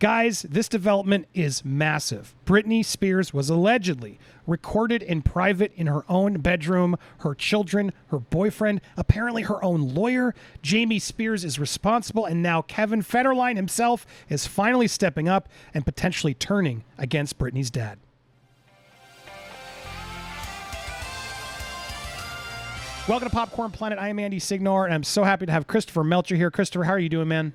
Guys, this development is massive. Britney Spears was allegedly recorded in private in her own bedroom, her children, her boyfriend, apparently her own lawyer. Jamie Spears is responsible, and now Kevin Federline himself is finally stepping up and potentially turning against Britney's dad. Welcome to Popcorn Planet. I am Andy Signore, and I'm so happy to have Christopher Melcher here. Christopher, how are you doing, man?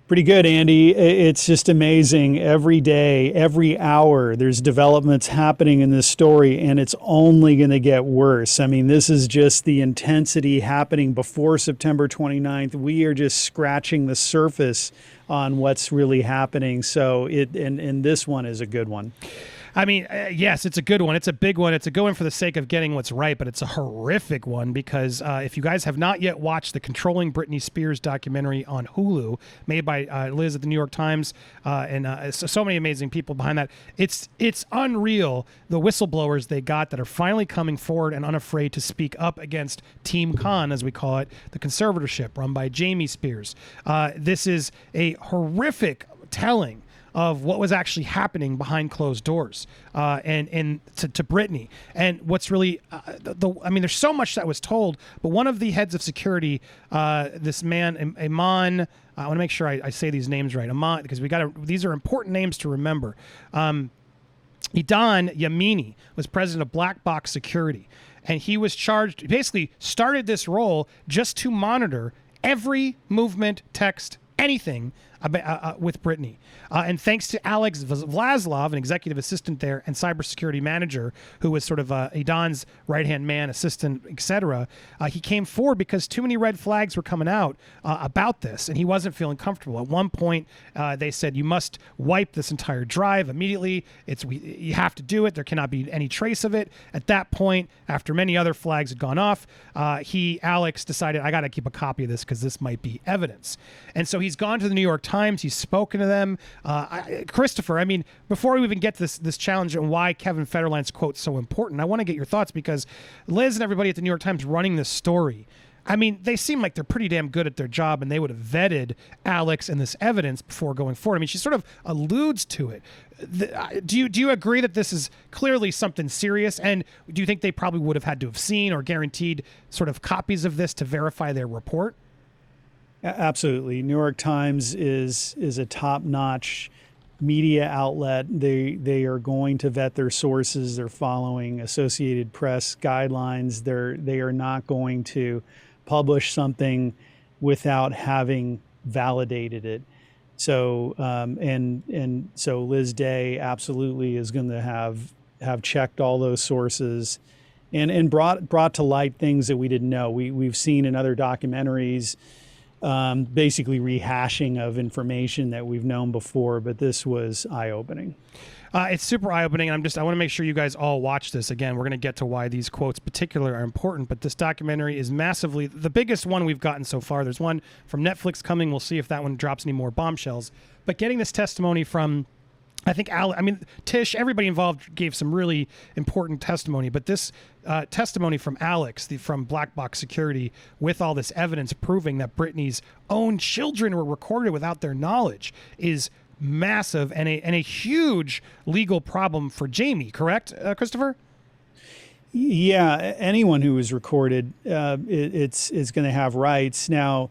Pretty good, Andy. It's just amazing. Every day, every hour, there's developments happening in this story, and it's only going to get worse. I mean, this is just the intensity happening before September 29th. We are just scratching the surface on what's really happening. So and this one is a good one. I mean, yes, it's a good one. It's a big one. It's a good one for the sake of getting what's right, but it's a horrific one because if you guys have not yet watched the Controlling Britney Spears documentary on Hulu, made by Liz at the New York Times, and so many amazing people behind that, it's unreal, the whistleblowers they got that are finally coming forward and unafraid to speak up against Team Con, as we call it, the conservatorship run by Jamie Spears. This is a horrific telling of what was actually happening behind closed doors, and to Britney. And what's really, I mean, there's so much that was told, but one of the heads of security, this man, Iman, I want to make sure I say these names right, Iman, because these are important names to remember. Idan Yamini was president of Black Box Security, and he was charged, basically started this role just to monitor every movement, text, anything with Britney. And thanks to Alex Vlaslov, an executive assistant there and cybersecurity manager, who was sort of Idan's right-hand man, assistant, etc., he came forward because too many red flags were coming out about this, and he wasn't feeling comfortable. At one point, they said, you must wipe this entire drive immediately. You have to do it. There cannot be any trace of it. At that point, after many other flags had gone off, Alex decided, I got to keep a copy of this because this might be evidence. And so he's gone to the New York Times. He's spoken to them. Christopher, I mean, before we even get to this challenge and why Kevin Federline's quote so important, I want to get your thoughts because Liz and everybody at the New York Times running this story, I mean, they seem like they're pretty damn good at their job, and they would have vetted Alex and this evidence before going forward. I mean, she sort of alludes to it. Do you agree that this is clearly something serious? And do you think they probably would have had to have seen or guaranteed sort of copies of this to verify their report? Absolutely. New York Times is a top-notch media outlet. They are going to vet their sources. They're following Associated Press guidelines. They are not going to publish something without having validated it. So so Liz Day absolutely is going to have checked all those sources and brought to light things that we didn't know. We've seen in other documentaries basically rehashing of information that we've known before, but this was eye-opening. It's super eye-opening, and I want to make sure you guys all watch this. Again, we're going to get to why these quotes particularly are important, but this documentary is massively the biggest one we've gotten so far. There's one from Netflix coming. We'll see if that one drops any more bombshells. But getting this testimony from, I think, Tish, everybody involved gave some really important testimony, but this testimony from Alex, from Black Box Security, with all this evidence proving that Britney's own children were recorded without their knowledge, is massive and a huge legal problem for Jamie, correct, Christopher? Yeah, anyone who is recorded, it's going to have rights. Now,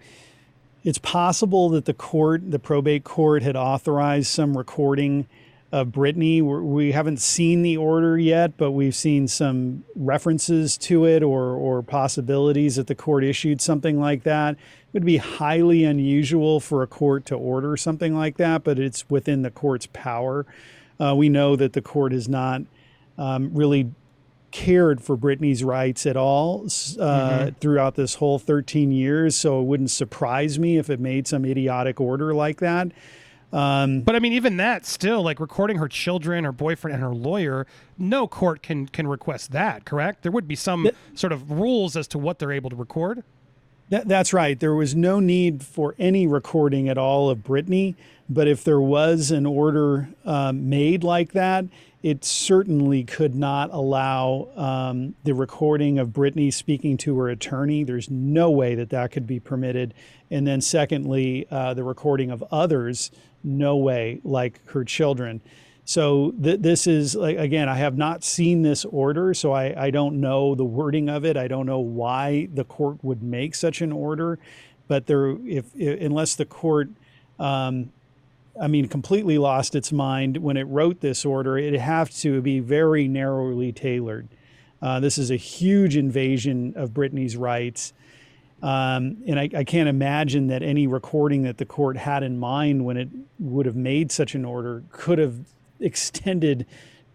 it's possible that the probate court had authorized some recording of Britney. We haven't seen the order yet, but we've seen some references to it or possibilities that the court issued something like that. It would be highly unusual for a court to order something like that, but it's within the court's power. We know that the court has not really cared for Britney's rights at all throughout this whole 13 years, so it wouldn't surprise me if it made some idiotic order like that. But I mean, even that still, like recording her children, her boyfriend, and her lawyer, no court can request that, correct? There would be some sort of rules as to what they're able to record. That's right. There was no need for any recording at all of Britney, but if there was an order made like that, it certainly could not allow the recording of Britney speaking to her attorney. There's no way that that could be permitted. And then secondly, the recording of others, no way, like her children. So this is, like, again, I have not seen this order, so I don't know the wording of it. I don't know why the court would make such an order, but unless the court, completely lost its mind when it wrote this order, it'd have to be very narrowly tailored. This is a huge invasion of Britney's rights. And I can't imagine that any recording that the court had in mind when it would have made such an order could have extended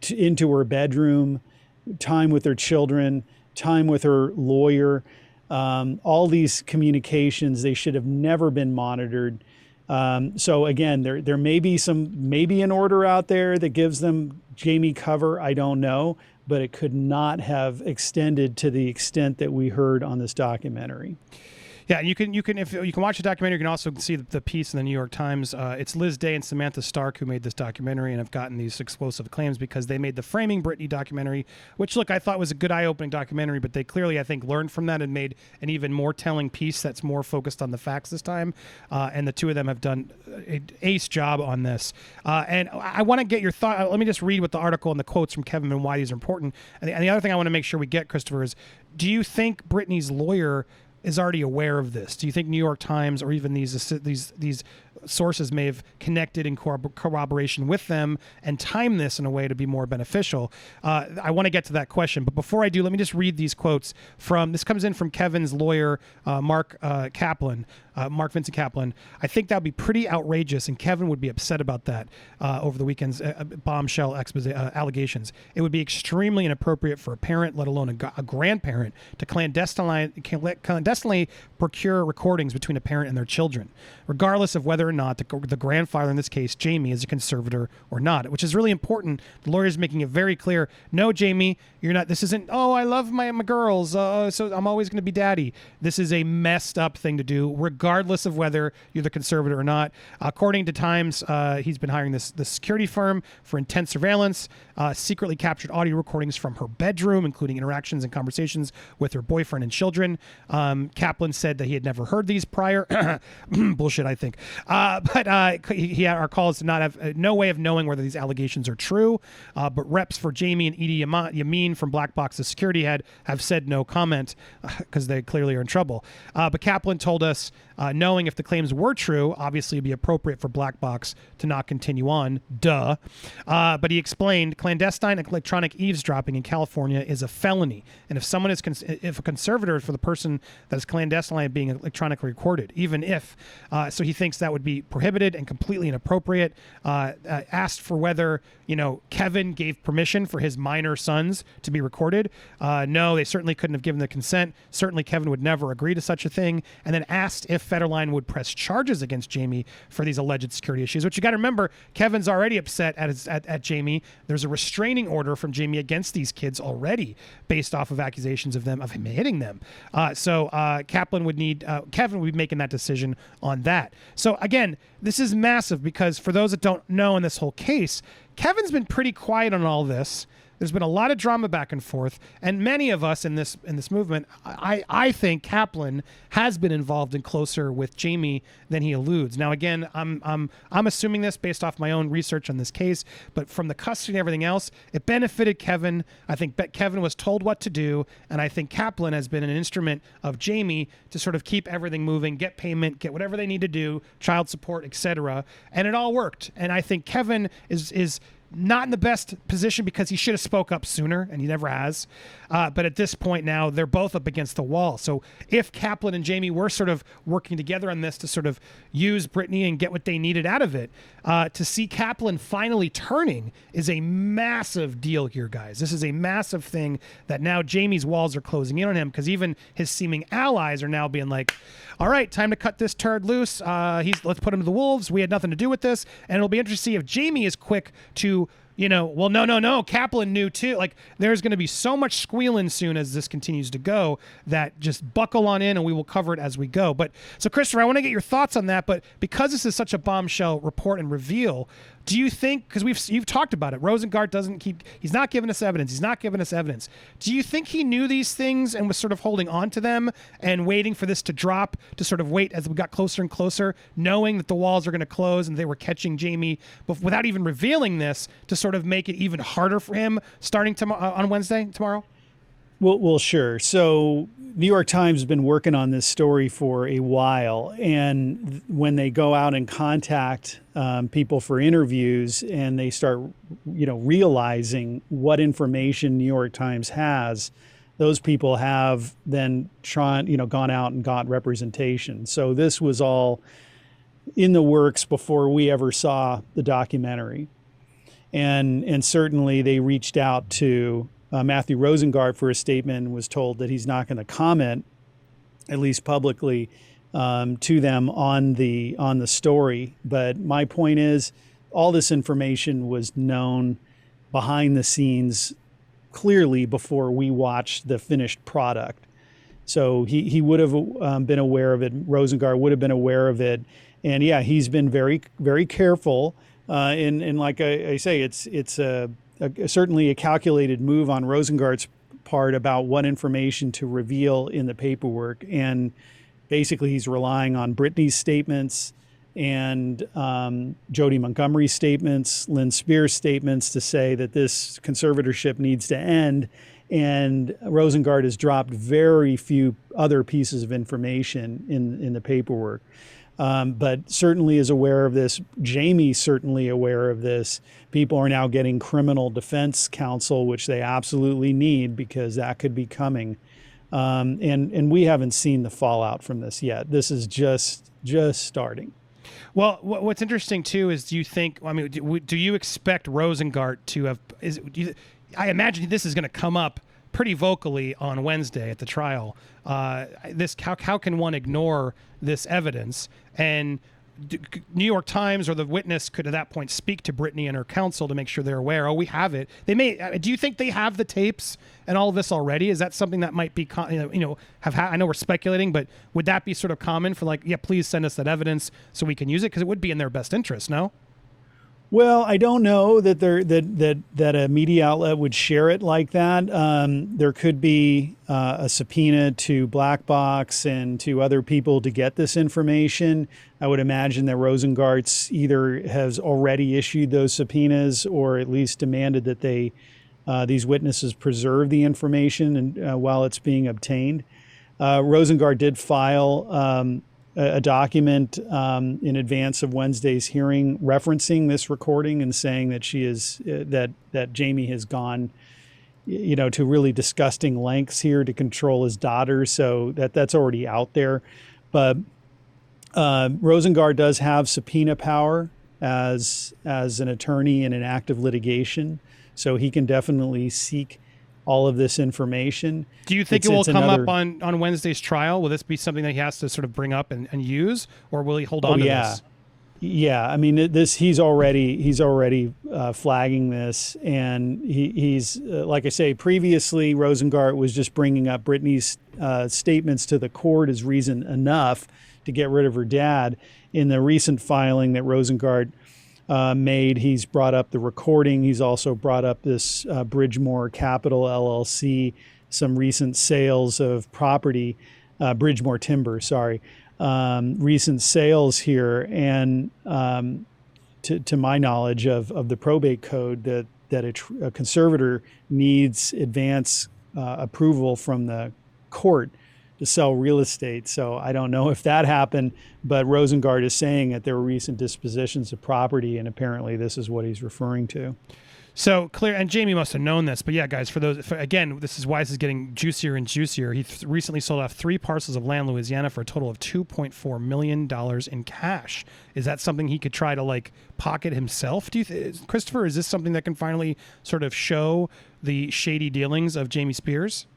into her bedroom, time with her children, time with her lawyer. All these communications, they should have never been monitored. So again, there may be an order out there that gives them Jamie cover. I don't know, but it could not have extended to the extent that we heard on this documentary. Yeah, you can watch the documentary. You can also see the piece in the New York Times. It's Liz Day and Samantha Stark who made this documentary and have gotten these explosive claims because they made the Framing Britney documentary, which, look, I thought was a good eye-opening documentary, but they clearly, I think, learned from that and made an even more telling piece that's more focused on the facts this time. And the two of them have done an ace job on this. And I want to get your thought. Let me just read what the article and the quotes from Kevin and why these are important. And the other thing I want to make sure we get, Christopher, is do you think Britney's lawyer is already aware of this? Do you think New York Times or even these sources may have connected in corroboration with them and timed this in a way to be more beneficial? I want to get to that question, but before I do, let me just read these quotes from, this comes in from Kevin's lawyer, Mark Vincent Kaplan. I think that would be pretty outrageous, and Kevin would be upset about that over the weekend's bombshell allegations. It would be extremely inappropriate for a parent, let alone a grandparent, to clandestinely procure recordings between a parent and their children, regardless of whether or not the grandfather, in this case Jamie, is a conservator or not, which is really important. The lawyer is making it very clear. No, Jamie, you're not. This isn't, oh, I love my girls, so I'm always going to be daddy. This is a messed up thing to do, regardless of whether you're the conservator or not. According to Times, he's been hiring this security firm for intense surveillance, secretly captured audio recordings from her bedroom, including interactions and conversations with her boyfriend and children. Kaplan said that he had never heard these prior. Bullshit, I think. But he had our calls to not have no way of knowing whether these allegations are true. But reps for Jamie and Edie Yamin from Black Box, the security head, have said no comment because they clearly are in trouble. But Kaplan told us, knowing if the claims were true, obviously it'd be appropriate for Black Box to not continue on. Duh. But he explained clandestine electronic eavesdropping in California is a felony. And if a conservator for the person that is clandestinely being electronically recorded, even if. So he thinks that would be prohibited and completely inappropriate. Asked for whether, Kevin gave permission for his minor sons to be recorded. No, they certainly couldn't have given the consent. Certainly Kevin would never agree to such a thing. And then asked if Federline would press charges against Jamie for these alleged security issues, which you got to remember, Kevin's already upset at Jamie. There's a restraining order from Jamie against these kids already based off of accusations of him hitting them. So Kevin would be making that decision on that. So again, this is massive because for those that don't know in this whole case, Kevin's been pretty quiet on all this. There's been a lot of drama back and forth, and many of us in this movement, I think Kaplan has been involved in closer with Jamie than he alludes. Now, again, I'm assuming this based off my own research on this case, but from the custody and everything else, it benefited Kevin. I think Kevin was told what to do, and I think Kaplan has been an instrument of Jamie to sort of keep everything moving, get payment, get whatever they need to do, child support, etc. And it all worked. And I think Kevin is not in the best position because he should have spoke up sooner, and he never has. But at this point now, they're both up against the wall. So if Kaplan and Jamie were sort of working together on this to sort of use Britney and get what they needed out of it, to see Kaplan finally turning is a massive deal here, guys. This is a massive thing that now Jamie's walls are closing in on him because even his seeming allies are now being like, all right, time to cut this turd loose. Let's put him to the wolves. We had nothing to do with this. And it'll be interesting to see if Jamie is quick to well, no. Kaplan knew too. Like, there's going to be so much squealing soon as this continues to go that just buckle on in and we will cover it as we go. But so, Christopher, I want to get your thoughts on that. But because this is such a bombshell report and reveal, do you think, because you've talked about it, Rosengart he's not giving us evidence. Do you think he knew these things and was sort of holding on to them and waiting for this to drop, to sort of wait as we got closer and closer, knowing that the walls are going to close and they were catching Jamie, but without even revealing this, to sort of make it even harder for him starting on Wednesday, tomorrow? Well, sure. So New York Times has been working on this story for a while, and when they go out and contact people for interviews, and they start, realizing what information New York Times has, those people have then gone out and got representation. So this was all in the works before we ever saw the documentary, and certainly they reached out to Matthew Rosengart for a statement, was told that he's not going to comment, at least publicly, to them on the story. But my point is, all this information was known behind the scenes clearly before we watched the finished product. So he would have been aware of it. Rosengart would have been aware of it. And yeah, he's been very, very careful. And like I say, it's certainly a calculated move on Rosengart's part about what information to reveal in the paperwork. And basically he's relying on Britney's statements and Jody Montgomery's statements, Lynn Spears' statements to say that this conservatorship needs to end. And Rosengart has dropped very few other pieces of information in the paperwork. But certainly is aware of this. Jamie's certainly aware of this. People are now getting criminal defense counsel, which they absolutely need because that could be coming. And we haven't seen the fallout from this yet. This is just starting. Well, what's interesting too is, do you expect Rosengart to have? I imagine this is going to come up pretty vocally on Wednesday at the trial. How can one ignore this evidence? And New York Times or the witness could at that point speak to Britney and her counsel to make sure they're aware. Oh, we have it. They may. Do you think they have the tapes and all of this already? Is that something that might be, I know we're speculating, but would that be sort of common for please send us that evidence so we can use it? Because it would be in their best interest, no? Well, I don't know that that a media outlet would share it like that. There could be a subpoena to Black Box and to other people to get this information. I would imagine that Rosengart's either has already issued those subpoenas or at least demanded that these witnesses preserve the information and while it's being obtained. Rosengart did file a document in advance of Wednesday's hearing referencing this recording and saying that she is that Jamie has gone to really disgusting lengths here to control his daughter. So that's already out there. But Rosengart does have subpoena power as an attorney in an active litigation, so he can definitely seek all of this information. Do you think it will come up on Wednesday's trial? Will this be something that he has to sort of bring up and use, or will he hold on to this? Yeah. I mean, he's already flagging this, and he's like I say, previously Rosengart was just bringing up Britney's statements to the court as reason enough to get rid of her dad. In the recent filing that Rosengart made, he's brought up the recording. He's also brought up this Bridgemore Capital LLC, some recent sales of property, Bridgemore Timber, recent sales here. And to my knowledge of the probate code, that a conservator needs advance approval from the court to sell real estate. So I don't know if that happened, but Rosengart is saying that there were recent dispositions of property, and apparently this is what he's referring to. So clear, and Jamie must have known this, but yeah, guys, again, this is why this is getting juicier and juicier. He recently sold off 3 parcels of land in Louisiana for a total of $2.4 million in cash. Is that something he could try to pocket himself? Do you Christopher, is this something that can finally sort of show the shady dealings of Jamie Spears?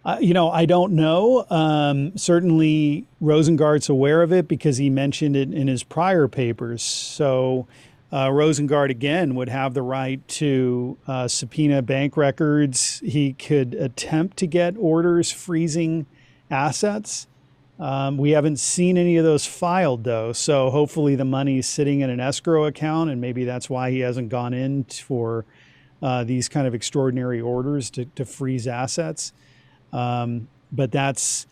I don't know. Certainly Rosengart's aware of it because he mentioned it in his prior papers. So Rosengart again would have the right to subpoena bank records. He could attempt to get orders freezing assets. We haven't seen any of those filed, though, so hopefully the money is sitting in an escrow account, and maybe that's why he hasn't gone in for these kind of extraordinary orders to freeze assets. But that's,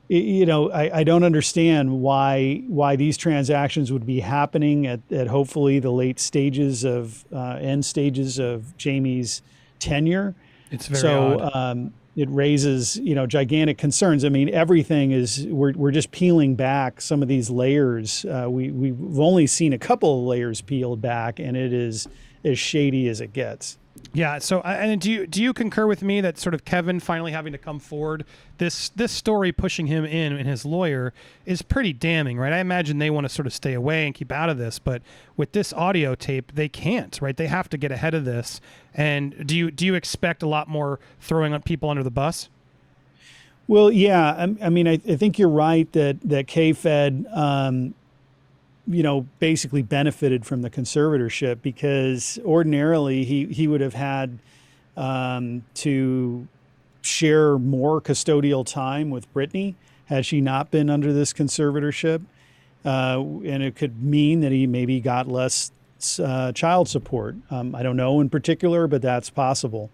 I don't understand why these transactions would be happening at hopefully the late stages of end stages of Jamie's tenure. It's very odd. It raises, gigantic concerns. I mean, everything is, we're just peeling back some of these layers. We've only seen a couple of layers peeled back, and it is as shady as it gets. Yeah. So, and do you concur with me that sort of Kevin finally having to come forward, this story pushing him in and his lawyer is pretty damning, right? I imagine they want to sort of stay away and keep out of this, but with this audio tape, they can't, right? They have to get ahead of this. And do you expect a lot more throwing on people under the bus? Well, yeah. I mean, I think you're right that K-Fed, basically benefited from the conservatorship, because ordinarily he would have had to share more custodial time with Britney had she not been under this conservatorship. And it could mean that he maybe got less child support. I don't know in particular, but that's possible.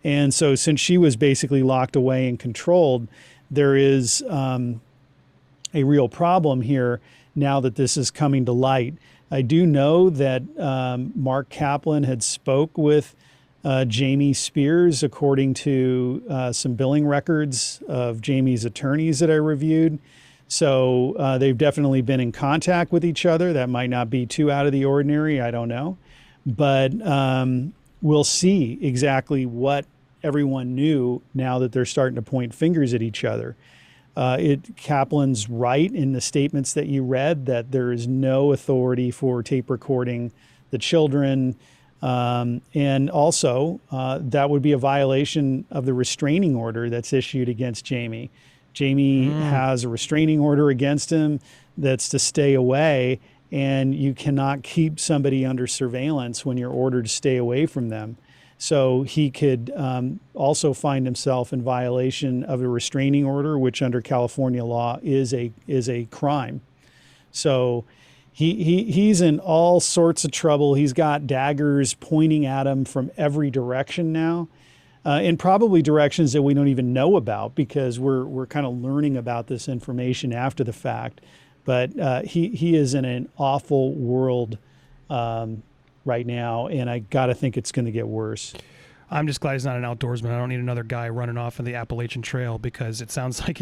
And so since she was basically locked away and controlled, there is a real problem here now that this is coming to light. I do know that Mark Kaplan had spoke with Jamie Spears, according to some billing records of Jamie's attorneys that I reviewed. So they've definitely been in contact with each other. That might not be too out of the ordinary. I don't know. But we'll see exactly what everyone knew now that they're starting to point fingers at each other. Kaplan's right in the statements that you read that there is no authority for tape recording the children. And also that would be a violation of the restraining order that's issued against Jamie. Jamie has a restraining order against him that's to stay away, and you cannot keep somebody under surveillance when you're ordered to stay away from them. So he could also find himself in violation of a restraining order, which under California law is a crime. So he's in all sorts of trouble. He's got daggers pointing at him from every direction now, and probably directions that we don't even know about, because we're kind of learning about this information after the fact. But he is in an awful world right now, and I got to think it's going to get worse. I'm just glad he's not an outdoorsman. I don't need another guy running off on the Appalachian Trail, because it sounds like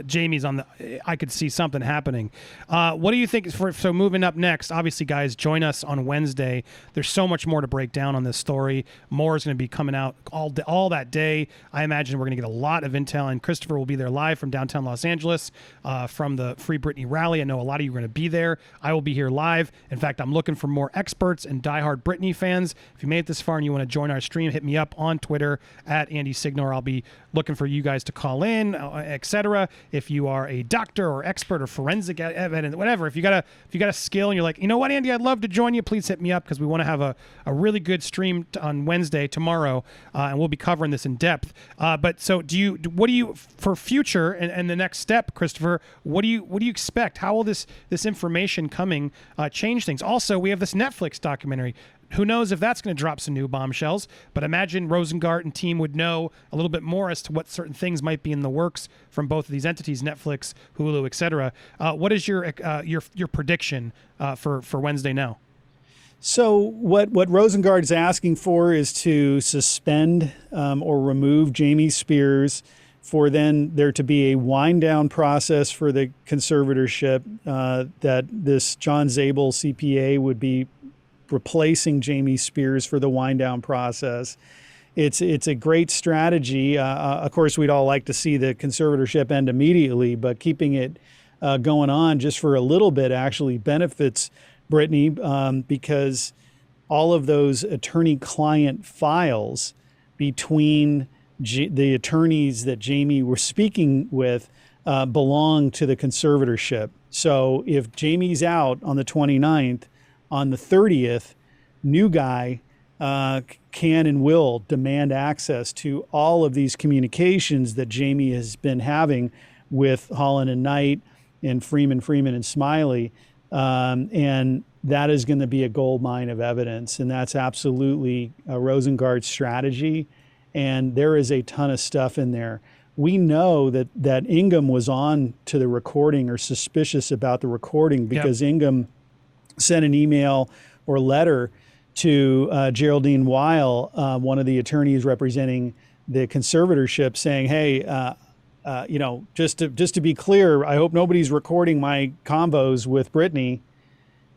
Jamie's on the. I could see something happening. What do you think? So moving up next, obviously, guys, join us on Wednesday. There's so much more to break down on this story. More is going to be coming out all that day. I imagine we're going to get a lot of intel, and Christopher will be there live from downtown Los Angeles from the Free Britney rally. I know a lot of you are going to be there. I will be here live. In fact, I'm looking for more experts and diehard Britney fans. If you made it this far and you want to join our stream, hit me up on Twitter at Andy Signore. I'll be looking for you guys to call in, etc. If you are a doctor or expert or forensic evidence, whatever, if you got a skill and you're like, you know what, Andy, I'd love to join you, please hit me up, because we want to have a really good stream on Wednesday, tomorrow, and we'll be covering this in depth. But so what do you for future and the next step, Christopher? What do you expect? How will this information coming change things? Also, we have this Netflix documentary. Who knows if that's going to drop some new bombshells, but imagine Rosengart and team would know a little bit more as to what certain things might be in the works from both of these entities, Netflix, Hulu, etc. What is your prediction for Wednesday now? So what Rosengart is asking for is to suspend or remove Jamie Spears, for then there to be a wind down process for the conservatorship, that this John Zabel CPA would be replacing Jamie Spears for the wind down process. It's a great strategy. Of course, we'd all like to see the conservatorship end immediately, but keeping it going on just for a little bit actually benefits Britney, because all of those attorney-client files between the attorneys that Jamie were speaking with belong to the conservatorship. So if Jamie's out on the 29th, on the 30th, new guy can and will demand access to all of these communications that Jamie has been having with Holland and Knight and Freeman and Smiley. And that is going to be a gold mine of evidence. And that's absolutely Rosengard's strategy. And there is a ton of stuff in there. We know that Ingham was on to the recording or suspicious about the recording because Ingham sent an email or letter to Geraldine Weil, one of the attorneys representing the conservatorship, saying, hey, just to be clear, I hope nobody's recording my convos with Britney.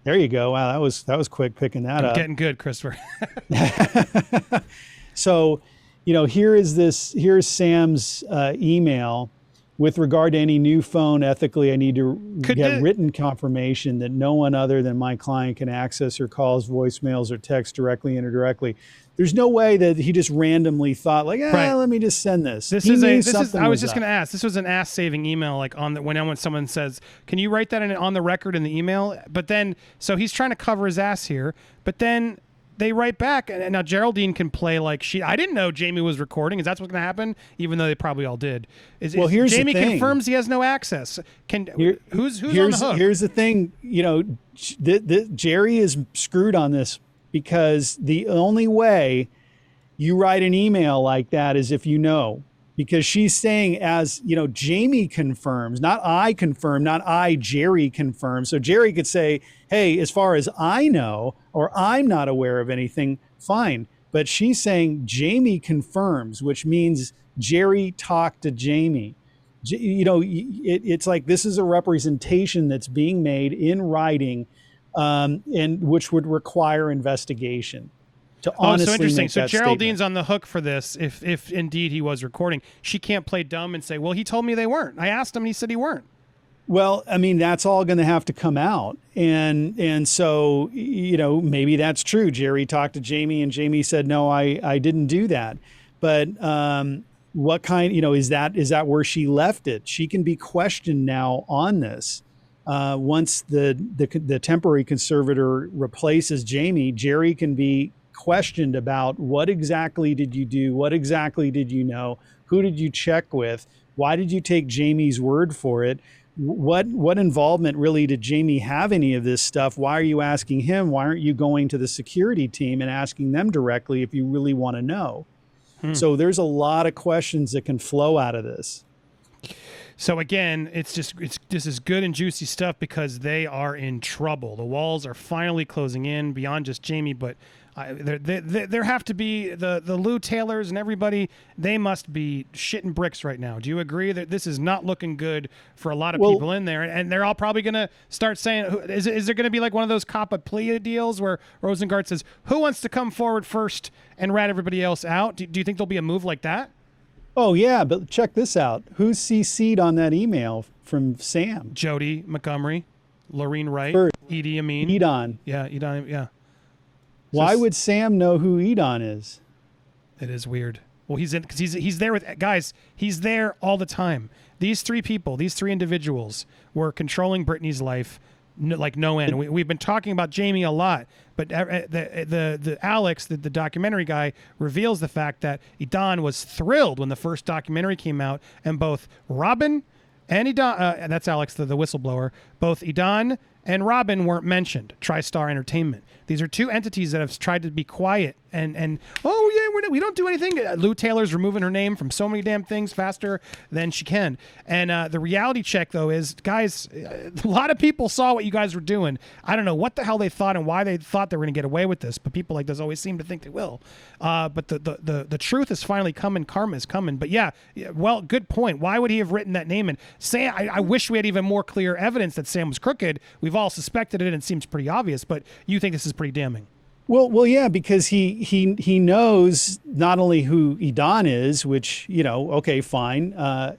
There you go. Wow, that was quick picking that up. Getting good, Christopher. So, here's Sam's email. With regard to any new phone, ethically, I need to get written confirmation that no one other than my client can access her calls, voicemails, or text directly and indirectly. There's no way that he just randomly thought like, let me just send this. I was just going to ask. This was an ass-saving email, like when someone says, "Can you write that on the record in the email?" But then, so he's trying to cover his ass here. But then they write back, and now Geraldine can play like I didn't know Jamie was recording. Is that what's going to happen? Even though they probably all did. Here's Jamie the thing. Confirms he has no access. Who's on the hook? Here's the thing. Jerry is screwed on this because the only way you write an email like that is if you know. Because she's saying, as Jamie confirms, not I confirm, not I, Jerry confirms. So Jerry could say, hey, as far as I know, or I'm not aware of anything, fine. But she's saying Jamie confirms, which means Jerry talked to Jamie. It's like this is a representation that's being made in writing, and which would require investigation. So interesting. So Geraldine's on the hook for this. If indeed he was recording, she can't play dumb and say, well, he told me they weren't. I asked him and he said he weren't. Well, I mean, that's all going to have to come out. And so, maybe that's true. Jerry talked to Jamie and Jamie said, no, I didn't do that. But what kind, is that where she left it? She can be questioned now on this. Once the temporary conservator replaces Jamie, Jerry can be questioned about what exactly did you do? What exactly did you know? Who did you check with? Why did you take Jamie's word for it? What involvement really did Jamie have any of this stuff? Why are you asking him? Why aren't you going to the security team and asking them directly if you really want to know? So there's a lot of questions that can flow out of this. So again, this is good and juicy stuff because they are in trouble. The walls are finally closing in beyond just Jamie, but there have to be the Lou Taylors and everybody. They must be shitting bricks right now. Do you agree that this is not looking good for a lot of people in there? And they're all probably going to start saying, is there going to be like one of those cop a plea deals where Rosengard says, who wants to come forward first and rat everybody else out? Do you think there'll be a move like that? Oh, yeah, but check this out. Who's CC'd on that email from Sam? Jody Montgomery, Lorene Wright, Edie Amin. Edon. Yeah, Edon, yeah. Why would Sam know who Edon is? It is weird. Well, he's in because he's there with guys. He's there all the time. These three people, these three individuals, were controlling Britney's life like no end. We've been talking about Jamie a lot, but the Alex, the documentary guy, reveals the fact that Edon was thrilled when the first documentary came out, and both Robin and Edon, that's Alex, the whistleblower, both Edon and Robin weren't mentioned. TriStar Entertainment. These are two entities that have tried to be quiet and we don't do anything. Lou Taylor's removing her name from so many damn things faster than she can. And the reality check, though, is, guys, a lot of people saw what you guys were doing. I don't know what the hell they thought and why they thought they were going to get away with this, but people like this always seem to think they will. But the truth is finally coming. Karma is coming. But yeah, well, good point. Why would he have written that name? And Sam, I wish we had even more clear evidence that Sam was crooked. We've all suspected it and it seems pretty obvious, but you think this is pretty damning. Well, yeah, because he knows not only who Edon is, which, okay, fine,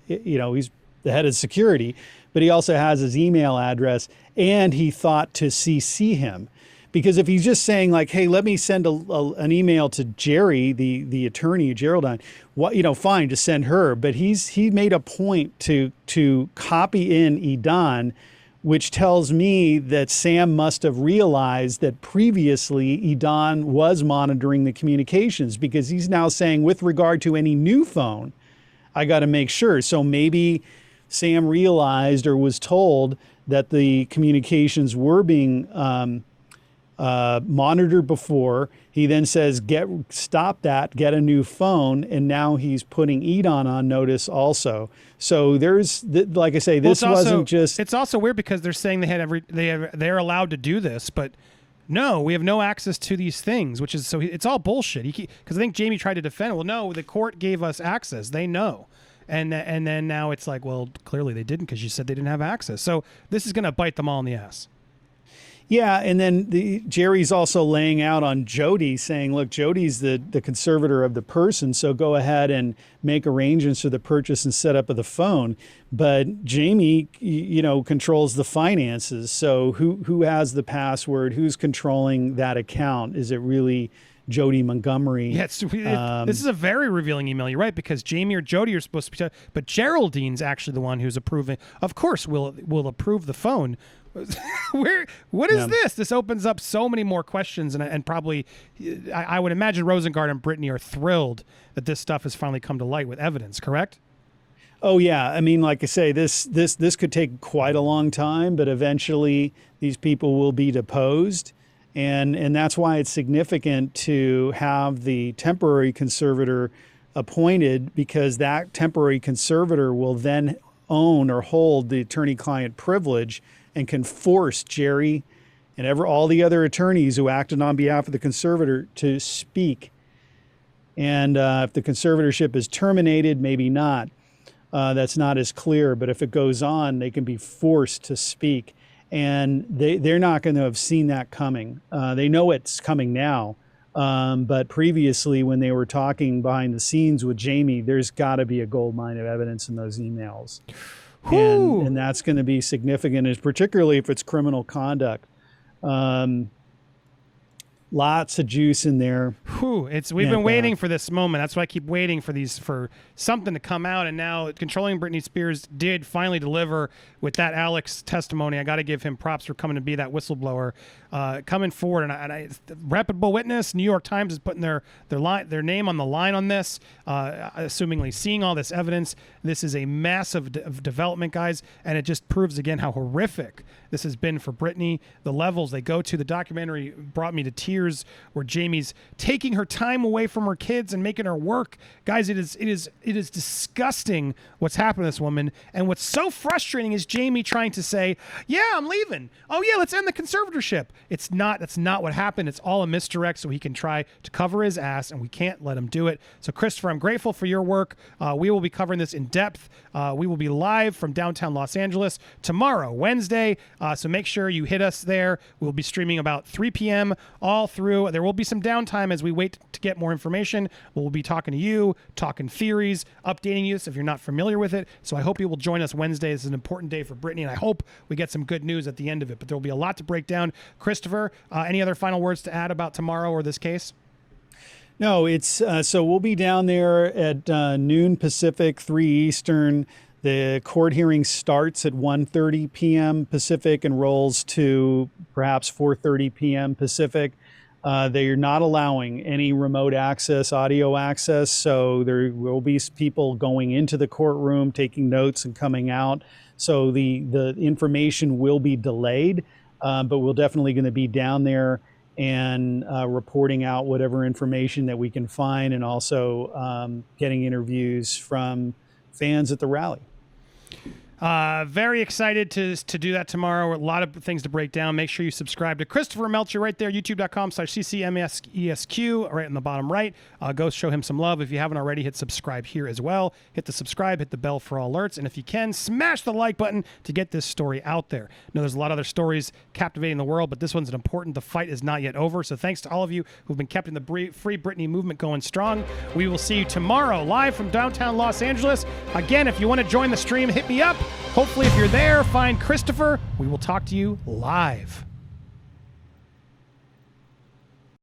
he's the head of security, but he also has his email address, and he thought to CC him. Because if he's just saying like, hey, let me send an email to Jerry, the attorney, Geraldine, fine, just send her. But he made a point to copy in Edon which tells me that Sam must have realized that previously Edan was monitoring the communications, because he's now saying, with regard to any new phone, I got to make sure. So maybe Sam realized or was told that the communications were being monitored before. He then says, stop that, get a new phone. And now he's putting Edan on notice also. So like I say, this wasn't just. It's also weird because they're saying they're allowed to do this, but no, we have no access to these things, which is, so it's all bullshit. Because I think Jamie tried to defend it. Well, no, the court gave us access. They know. And then now it's like, well, clearly they didn't, because you said they didn't have access. So this is going to bite them all in the ass. Yeah, and then Jerry's also laying out on Jody, saying, look, Jody's the conservator of the person, so go ahead and make arrangements for the purchase and setup of the phone. But Jamie, controls the finances. So who has the password? Who's controlling that account? Is it really Jody Montgomery? Yeah, this is a very revealing email. You're right, because Jamie or Jody are supposed to be, but Geraldine's actually the one who's approving. Of course, will approve the phone. What is this? This opens up so many more questions, and probably I would imagine Rosengard and Britney are thrilled that this stuff has finally come to light with evidence. Correct? Oh yeah, I mean, like I say, this could take quite a long time, but eventually these people will be deposed. And that's why it's significant to have the temporary conservator appointed, because that temporary conservator will then own or hold the attorney-client privilege and can force Jerry and all the other attorneys who acted on behalf of the conservator to speak. And if the conservatorship is terminated, maybe not. That's not as clear. But if it goes on, they can be forced to speak. And they're not going to have seen that coming. They know it's coming now. But previously, when they were talking behind the scenes with Jamie, there's got to be a gold mine of evidence in those emails. And that's going to be significant, particularly if it's criminal conduct. Lots of juice in there. We've been waiting for this moment. That's why I keep waiting for something to come out. And now Controlling Britney Spears did finally deliver with that Alex testimony. I got to give him props for coming to be that whistleblower, coming forward. And I reputable witness. New York Times is putting their name on the line on this, assumingly seeing all this evidence. This is a massive development, guys, and it just proves again how horrific this has been for Britney. The levels they go to. The documentary brought me to tears, where Jamie's taking her time away from her kids and making her work. Guys, it is disgusting what's happened to this woman. And what's so frustrating is Jamie trying to say, yeah, I'm leaving. Oh yeah, let's end the conservatorship. That's not what happened. It's all a misdirect so he can try to cover his ass, and we can't let him do it. So Christopher, I'm grateful for your work. We will be covering this in depth. We will be live from downtown Los Angeles tomorrow, Wednesday. So make sure you hit us there. We'll be streaming about 3 p.m. all through. There will be some downtime as we wait to get more information. We'll be talking to you, talking theories, updating you if you're not familiar with it. So I hope you will join us Wednesday. This is an important day for Britney, and I hope we get some good news at the end of it. But there will be a lot to break down. Christopher, any other final words to add about tomorrow or this case? No, it's so we'll be down there at noon Pacific, 3 Eastern. The court hearing starts at 1:30 p.m. Pacific and rolls to perhaps 4:30 p.m. Pacific. They are not allowing any remote access, audio access, so there will be people going into the courtroom, taking notes and coming out. So the information will be delayed, but we're definitely going to be down there and reporting out whatever information that we can find, and also getting interviews from fans at the rally. Very excited to do that tomorrow. A lot of things to break down. Make sure you subscribe to Christopher Melcher right there, youtube.com/ccmesq, right in the bottom right. Go show him some love. If you haven't already, hit subscribe here as well. Hit the subscribe, hit the bell for all alerts. And if you can, smash the like button to get this story out there. I know there's a lot of other stories captivating the world, but this one's important. The fight is not yet over. So thanks to all of you who've been keeping the Free Britney movement going strong. We will see you tomorrow live from downtown Los Angeles. Again, if you want to join the stream, hit me up. Hopefully, if you're there, find Christopher. We will talk to you live.